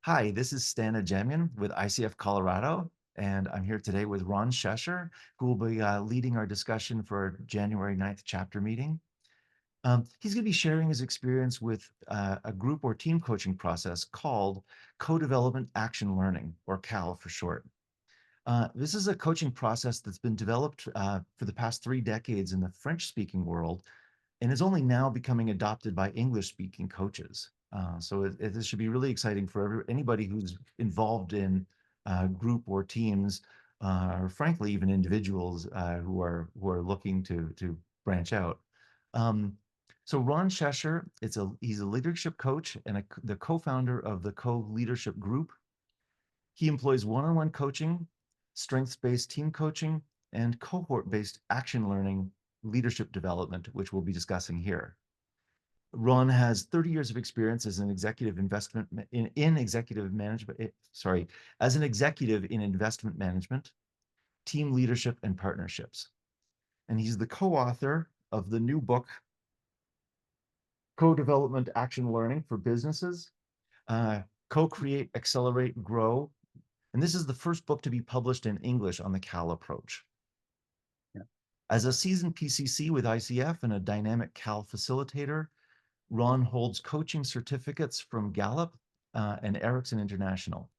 Hi, this is Stan Ajemian with ICF Colorado, and I'm here today with Ron Cheshire, who will be leading our discussion for our January 9th chapter meeting. He's going to be sharing his experience with a group or team coaching process called Co-Development Action Learning, or CAL for short. This is a coaching process that's been developed for the past 3 decades in the French-speaking world and is only now becoming adopted by English-speaking coaches. So this should be really exciting for anybody who's involved in group or teams, or frankly, even individuals who are looking to branch out. Um, so Ron Cheshire, he's a leadership coach and the co-founder of the Co-Leadership Group. He employs one-on-one coaching, strengths-based team coaching, and cohort-based action learning leadership development, which we'll be discussing here. Ron has 30 years of experience as an executive in executive management, as an executive in investment management, team leadership, and partnerships. And he's the co-author of the new book, Co-Development Action Learning for Businesses, Co-Create, Accelerate, Grow. And this is the first book to be published in English on the CAL approach. Yeah. As a seasoned PCC with ICF and a dynamic CAL facilitator, Ron holds coaching certificates from Gallup and Ericsson International.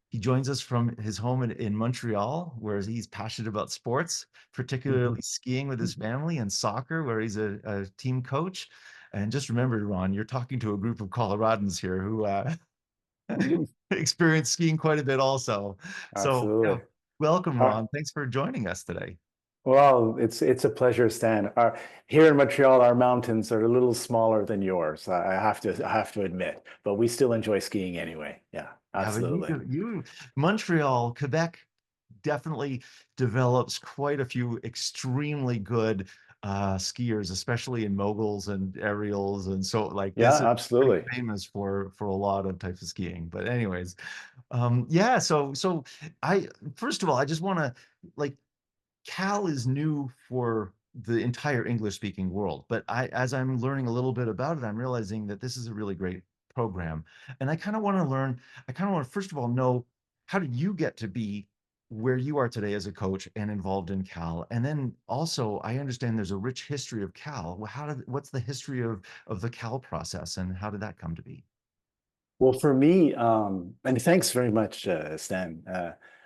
He joins us from his home in Montreal, where he's passionate about sports, particularly skiing with his family, and soccer, where he's a team coach. And just remember, Ron, you're talking to a group of Coloradans here who experience skiing quite a bit also. So yeah, Absolutely. welcome, Uh, Ron. Thanks for joining us today. well, it's a pleasure, Stan. Here in Montreal, our mountains are a little smaller than yours. I have to admit, but we still enjoy skiing anyway. Yeah, Yeah, but absolutely. Montreal, Quebec definitely develops quite a few extremely good skiers, especially in moguls and aerials, and so like this Yeah, is pretty absolutely. famous for a lot of types of skiing. But anyways, yeah. So I first of all, I just want to like Cal is new for the entire English speaking world, but as I'm learning a little bit about it, I'm realizing that this is a really great program. And I kind of want to first of all know, how did you get to be where you are today as a coach and involved in Cal? And then also, I understand there's a rich history of Cal. Well, what's the history of the Cal process and how did that come to be? Well, for me, and thanks very much, Stan,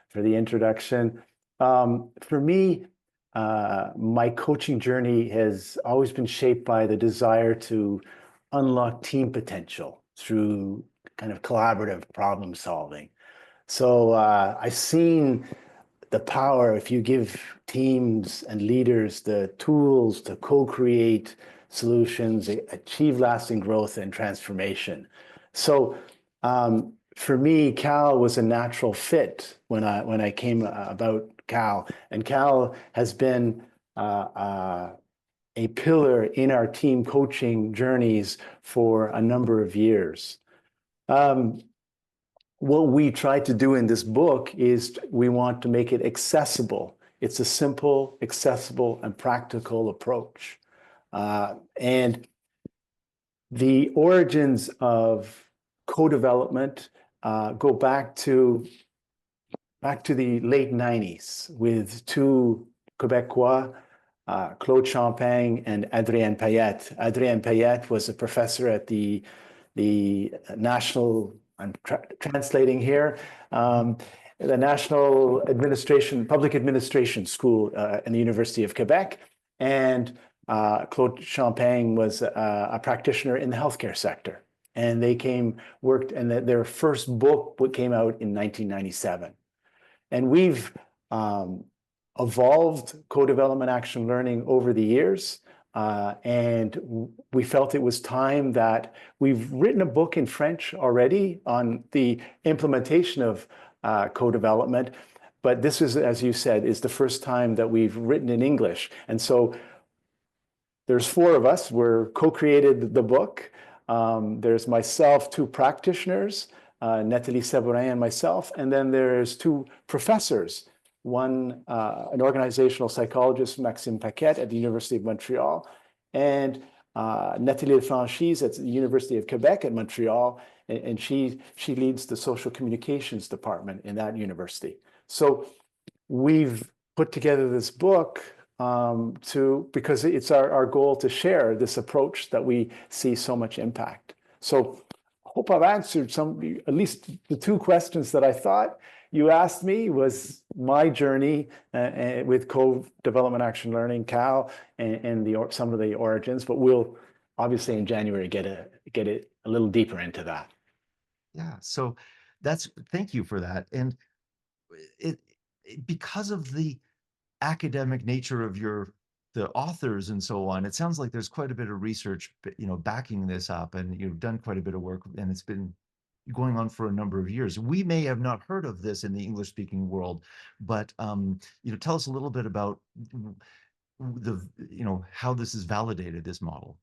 for the introduction. For me, my coaching journey has always been shaped by the desire to unlock team potential through kind of collaborative problem solving. So I've seen the power if you give teams and leaders the tools to co-create solutions, achieve lasting growth and transformation. So for me, Cal was a natural fit when I came about Cal, and Cal has been a pillar in our team coaching journeys for a number of years. Um, what we try to do in this book is we want to make it accessible. It's a simple, accessible, and practical approach. And the origins of co-development go back to the late 90s with two Quebecois, Claude Champagne and Adrien Payette. Adrien Payette was a professor at the National, I'm translating here, the National Administration, Public Administration School in the University of Quebec. And Claude Champagne was a practitioner in the healthcare sector. And they worked, and their first book came out in 1997. And we've evolved co-development action learning over the years. And we felt it was time that we've written a book in French already on the implementation of co-development. But this is, as you said, is the first time that we've written in English. And so there's four of us. We're co-created the book. There's myself, two practitioners, Nathalie Sabourin and myself. And then there's two professors, one, an organizational psychologist, Maxime Paquette at the University of Montreal, and Nathalie Lefranchise at the University of Quebec at Montreal, and she leads the social communications department in that university. So we've put together this book because it's our goal to share this approach that we see so much impact. So I hope I've answered at least the two questions that I thought you asked me. Was my journey with co-development action learning, CAL, and some of the origins, but we'll obviously in January get it a little deeper into that. Yeah. So thank you for that. And it because of the academic nature of the authors and so on, it sounds like there's quite a bit of research, backing this up, and you've done quite a bit of work, and it's been going on for a number of years. We may have not heard of this in the English speaking world, but tell us a little bit about how this is validated, this model.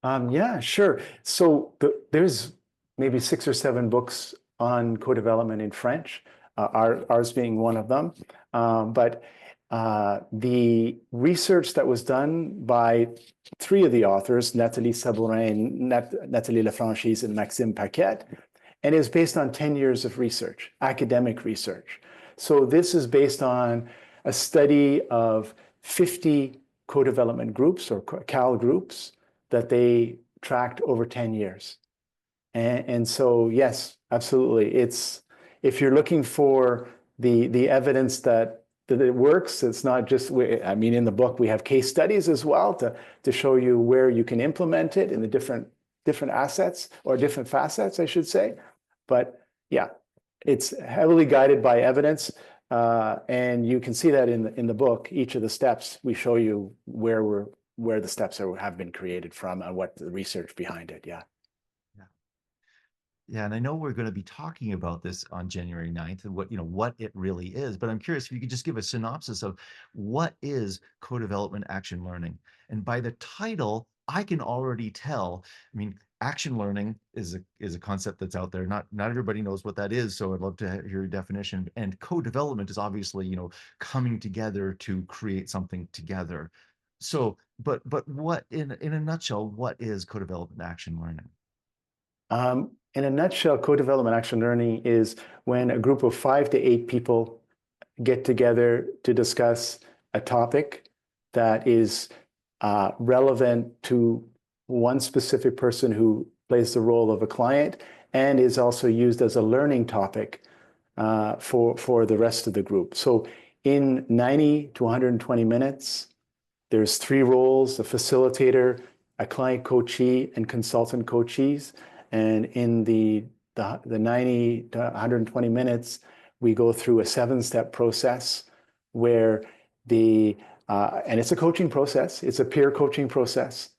Yeah, sure. So there's maybe 6 or 7 books on co-development in French, ours being one of them. But the research that was done by 3 of the authors, Nathalie Sabourin, Nathalie Lefranchise, and Maxime Paquette, and is based on 10 years of research, academic research. So this is based on a study of 50 co-development groups or CAL groups that they tracked over 10 years. And so, yes, absolutely. If you're looking for the evidence that it works, it's not just, in the book, we have case studies as well to show you where you can implement it in the different assets or different facets, I should say. But yeah, it's heavily guided by evidence. And you can see that in the book, each of the steps, we show you where the steps have been created from and what the research behind it. Yeah. Yeah. Yeah, and I know we're going to be talking about this on January 9th and what it really is, but I'm curious if you could just give a synopsis of what is co-development action learning. And by the title, I can already tell. I mean, action learning is a concept that's out there. Not everybody knows what that is, so I'd love to hear your definition. And co-development is obviously, coming together to create something together. So, but what in a nutshell, what is co-development action learning? In a nutshell, co-development action learning is when a group of 5 to 8 people get together to discuss a topic that is relevant to one specific person who plays the role of a client and is also used as a learning topic for the rest of the group. So in 90 to 120 minutes, there's 3 roles: a facilitator, a client coachee, and consultant coachees. And in the 90 to 120 minutes, we go through a 7-step process where and it's a coaching process. It's a peer coaching process,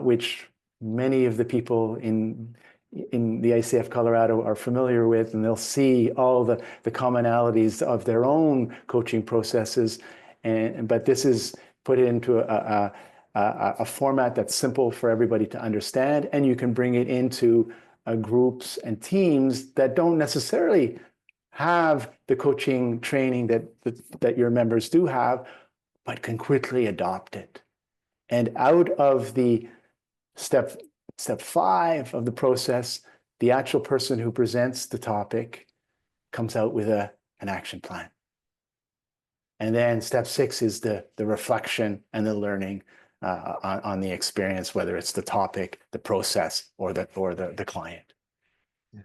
which many of the people in the ICF Colorado are familiar with, and they'll see all the commonalities of their own coaching processes. But this is put into a format that's simple for everybody to understand, and you can bring it into groups and teams that don't necessarily have the coaching training that your members do have, but can quickly adopt it. And out of the step 5 of the process, the actual person who presents the topic comes out with an action plan. And then step 6 is the reflection and the learning on the experience, whether it's the topic, the process, or the client. Yeah.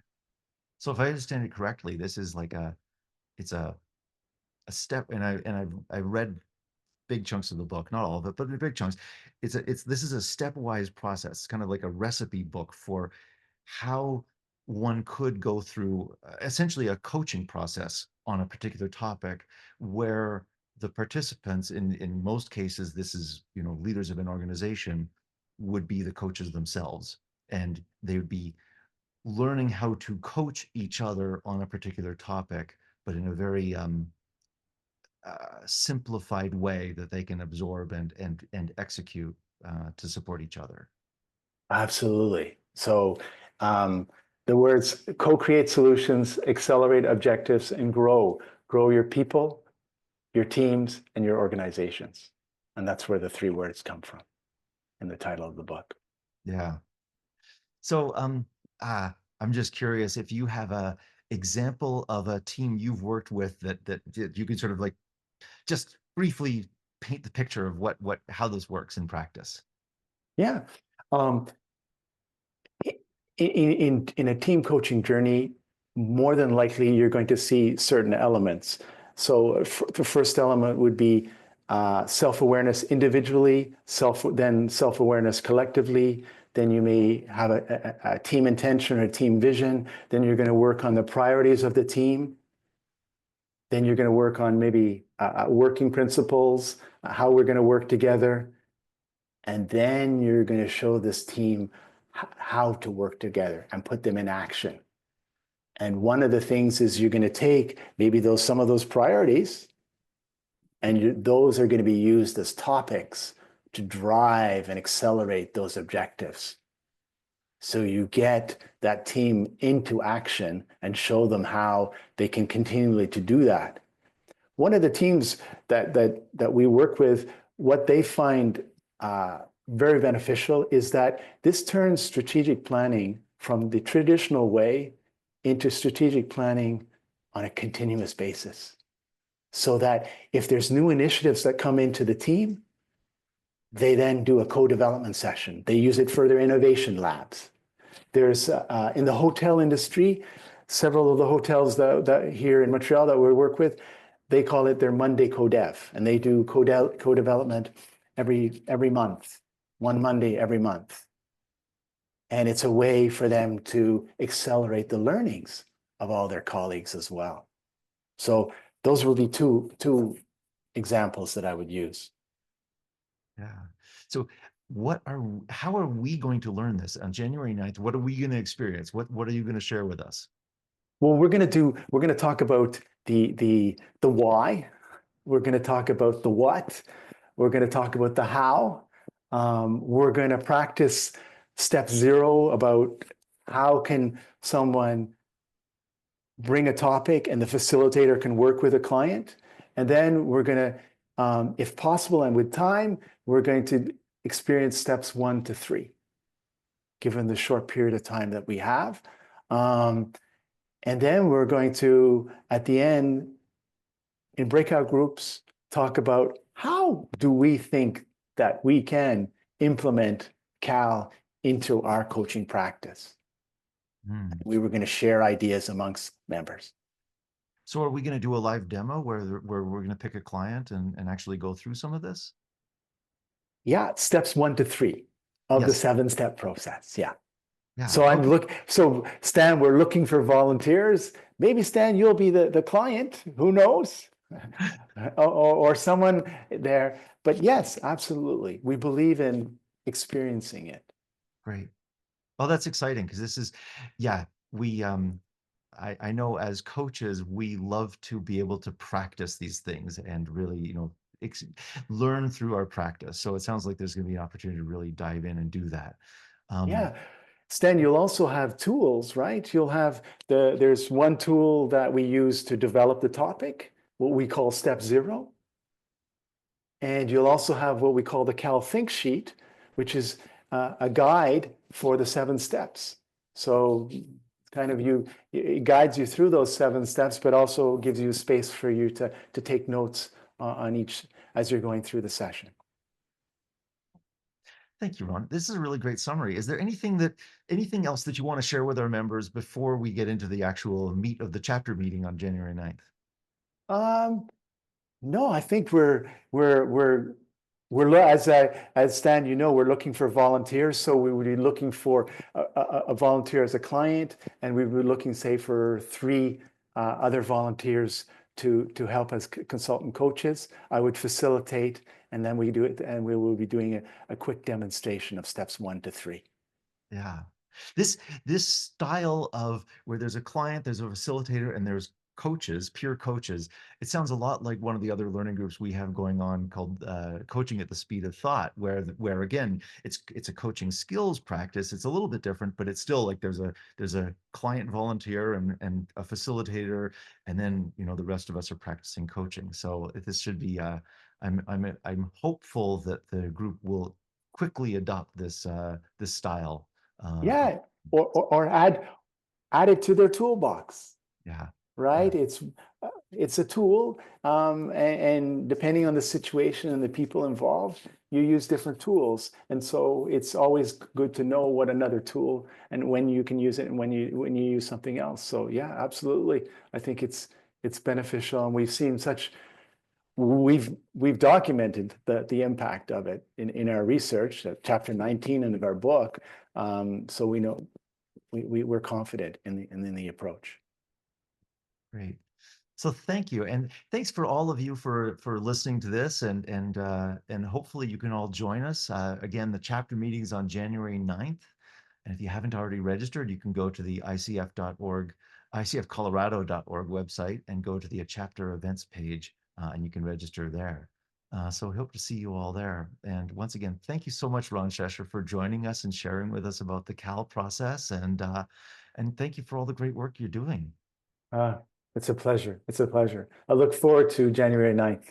So if I understand it correctly, this is like it's a step, and I read big chunks of the book, not all of it, but the big chunks. This is a stepwise process, kind of like a recipe book for how one could go through essentially a coaching process on a particular topic, where the participants, in most cases, this is leaders of an organization, would be the coaches themselves, and they would be learning how to coach each other on a particular topic, but in a very simplified way that they can absorb and execute to support each other. Absolutely. So the words co-create solutions, accelerate objectives, and grow your people, your teams, and your organizations. And that's where the 3 words come from. in the title of the book. Yeah. So, I'm just curious if you have a example of a team you've worked with that you can sort of like just briefly paint the picture of what how this works in practice. Yeah. Um, in a team coaching journey, more than likely you're going to see certain elements. So the first element would be self-awareness individually, then self-awareness collectively. Then you may have a team intention or a team vision. Then you're going to work on the priorities of the team. Then you're going to work on maybe working principles, how we're going to work together. And then you're going to show this team how to work together and put them in action. And one of the things is you're going to take maybe some of those priorities, and those are going to be used as topics to drive and accelerate those objectives. So you get that team into action and show them how they can continually to do that. One of the teams that we work with, what they find very beneficial is that this turns strategic planning from the traditional way into strategic planning on a continuous basis. So that if there's new initiatives that come into the team, they then do a co-development session. They use it for their innovation labs. There's in the hotel industry, several of the hotels that here in Montreal that we work with, they call it their Monday co-dev, and they do co-development every month, one Monday every month. And it's a way for them to accelerate the learnings of all their colleagues as well. So those will be two examples that I would use. Yeah. So how are we going to learn this on January 9th? What are we going to experience? What are you going to share with us? Well, we're going to talk about the why. We're going to talk about the what. We're going to talk about the how. We're going to practice step 0 about how can someone bring a topic and the facilitator can work with a client. And then we're going to, if possible and with time, we're going to experience steps 1 to 3, given the short period of time that we have. And then we're going to, at the end, in breakout groups, talk about how do we think that we can implement CAL into our coaching practice. Hmm. We were going to share ideas amongst members. So are we going to do a live demo where we're going to pick a client and actually go through some of this? Yeah, steps 1 to 3 of the Yes. 7-step process. Yeah. Yeah. So Okay. so Stan, we're looking for volunteers. Maybe Stan, you'll be the client. Who knows? Or someone there. But yes, absolutely. We believe in experiencing it. Great. Oh, that's exciting because yeah, I know as coaches, we love to be able to practice these things and really, learn through our practice. So it sounds like there's going to be an opportunity to really dive in and do that. Um, Yeah. Stan, you'll also have tools, right? You'll have there's one tool that we use to develop the topic, what we call step 0. And you'll also have what we call the Cal Think Sheet, which is a guide for the 7 steps. So kind of it guides you through those 7 steps, but also gives you space for you to take notes on each as you're going through the session. Thank you, Ron. This is a really great summary. Is there anything else that you want to share with our members before we get into the actual meat of the chapter meeting on January 9th? Um, no, I think as Stan, we're looking for volunteers. So we would be looking for a volunteer as a client, and we would be looking, say, for 3 other volunteers to help as consultant coaches. I would facilitate, and then we do it, and we will be doing a quick demonstration of steps 1 to 3. Yeah. This style of where there's a client, there's a facilitator, and there's coaches, peer coaches. It sounds a lot like one of the other learning groups we have going on called Coaching at the Speed of Thought, where again, it's a coaching skills practice. It's a little bit different, but it's still like there's a client volunteer and a facilitator, and then the rest of us are practicing coaching. So this should be I'm hopeful that the group will quickly adopt this style. Uh, Yeah, or add it to their toolbox, yeah, yeah, right? It's a tool, and depending on the situation and the people involved, you use different tools. And so it's always good to know what another tool and when you can use it and when you use something else. So yeah, absolutely. I think it's beneficial, and we've documented the impact of it in our research, chapter 19 of our book. So we know we're confident in the approach. great. So thank you, and thanks for all of you for listening to this, and hopefully you can all join us. Again, the chapter meeting is on January 9th. And if you haven't already registered, you can go to the icf.org, icfcolorado.org website and go to the chapter events page, and you can register there. So we hope to see you all there. And once again, thank you so much, Ron Cheshire, for joining us and sharing with us about the CAL process. And thank you for all the great work you're doing. Uh, it's a pleasure. It's a pleasure. I look forward to January 9th.